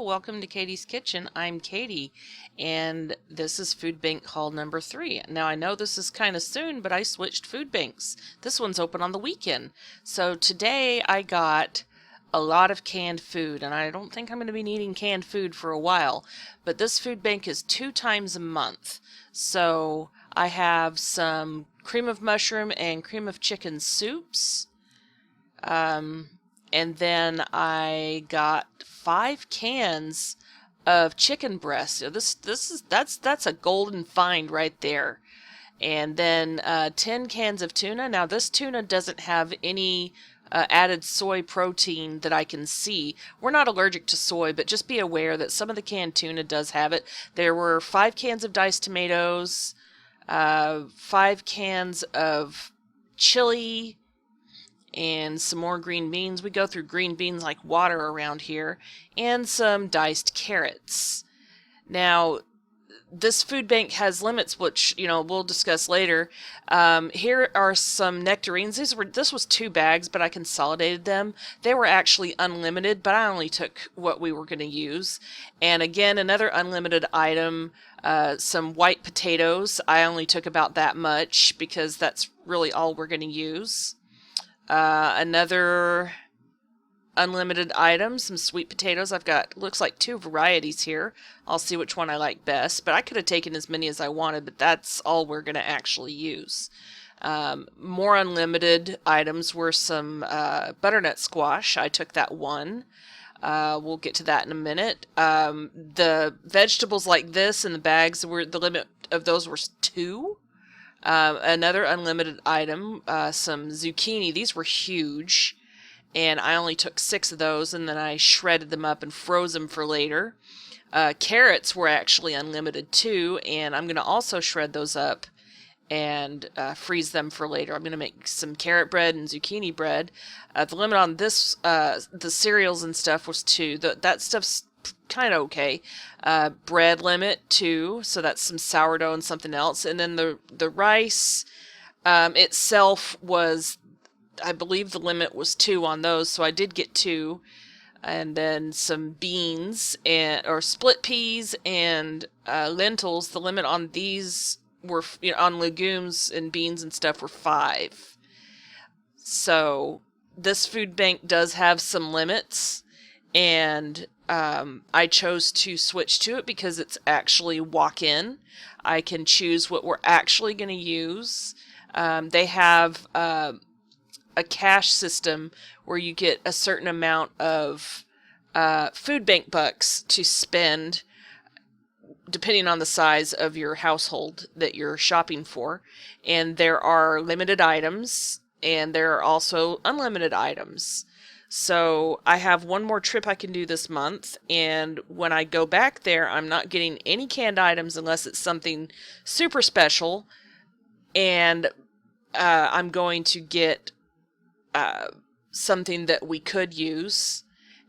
welcome to Katie's Kitchen. I'm Katie, and this is food bank haul number 3. Now, I know this is kind of soon, but I switched food banks. This one's open on the weekend. So today I got a lot of canned food, and I don't think I'm going to be needing canned food for a while, but this food bank is 2 times a month. So I have some cream of mushroom and cream of chicken soups. And then I got 5 cans of chicken breast. So that's a golden find right there. And then 10 cans of tuna. Now this tuna doesn't have any added soy protein that I can see. We're not allergic to soy, but just be aware that some of the canned tuna does have it. There were 5 cans of diced tomatoes, 5 cans of chili, and some more green beans. We go through green beans like water around here, and some diced carrots. Now, this food bank has limits, which, we'll discuss later. Here are some nectarines. This was 2 bags, but I consolidated them. They were actually unlimited, but I only took what we were going to use. And again, another unlimited item, some white potatoes. I only took about that much because that's really all we're going to use. Another unlimited item, some sweet potatoes. I've got, looks like 2 varieties here. I'll see which one I like best, but I could have taken as many as I wanted, but that's all we're going to actually use. More unlimited items were some butternut squash. I took that one. We'll get to that in a minute. The vegetables like this in the bags, the limit of those was 2. Another unlimited item, some zucchini. These were huge, and I only took 6 of those, and then I shredded them up and froze them for later. Carrots were actually unlimited too, and I'm going to also shred those up and freeze them for later. I'm going to make some carrot bread and zucchini bread. The limit on this, the cereals and stuff, was 2. That stuff's kind of okay. Bread limit 2, so that's some sourdough and something else. And then the rice itself was, I believe the limit was 2 on those, so I did get 2. And then some beans or split peas and lentils. The limit on these were, on legumes and beans and stuff, were 5. So this food bank does have some limits, and I chose to switch to it because it's actually walk-in. I can choose what we're actually going to use. They have a cash system where you get a certain amount of food bank bucks to spend depending on the size of your household that you're shopping for. And there are limited items, and there are also unlimited items. So I have one more trip I can do this month, and when I go back there, I'm not getting any canned items unless it's something super special, and I'm going to get something that we could use,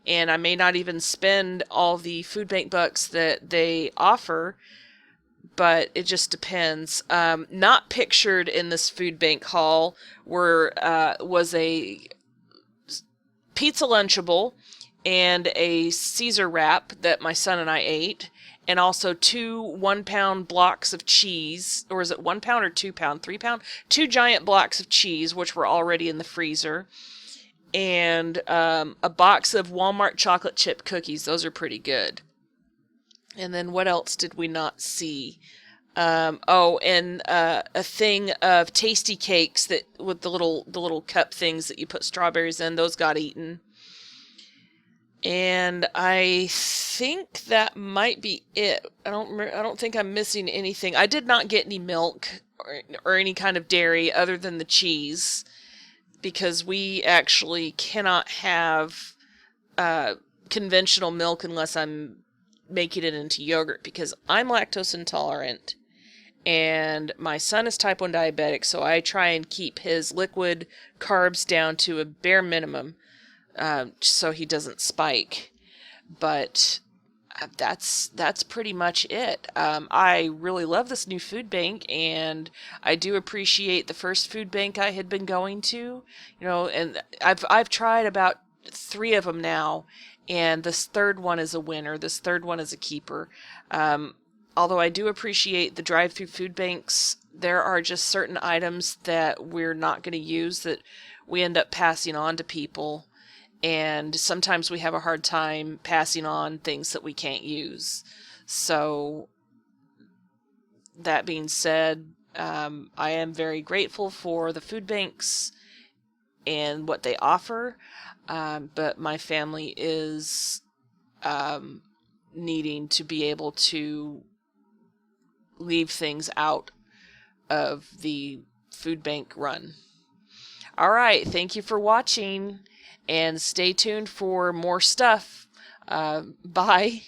and I may not even spend all the food bank bucks that they offer, but it just depends. Not pictured in this food bank haul was a pizza Lunchable and a Caesar wrap that my son and I ate, and also 2 1-pound blocks of cheese, or is it 1 pound or 2 pound, 3 pound? 2 giant blocks of cheese, which were already in the freezer, and a box of Walmart chocolate chip cookies. Those are pretty good. And then what else did we not see? And a thing of tasty cakes that with the little cup things that you put strawberries in. Those got eaten. And I think that might be it. I don't think I'm missing anything. I did not get any milk or any kind of dairy other than the cheese, because we actually cannot have conventional milk unless I'm making it into yogurt, because I'm lactose intolerant. And my son is type 1 diabetic, so I try and keep his liquid carbs down to a bare minimum so he doesn't spike. But that's pretty much it. I really love this new food bank, and I do appreciate the first food bank I had been going to. And I've tried about 3 of them now, And this third one is a winner. This third one is a keeper. Although I do appreciate the drive-through food banks, there are just certain items that we're not going to use that we end up passing on to people. And sometimes we have a hard time passing on things that we can't use. So, that being said, I am very grateful for the food banks and what they offer, but my family is needing to be able to leave things out of the food bank run. All right, thank you for watching, and stay tuned for more stuff. Bye.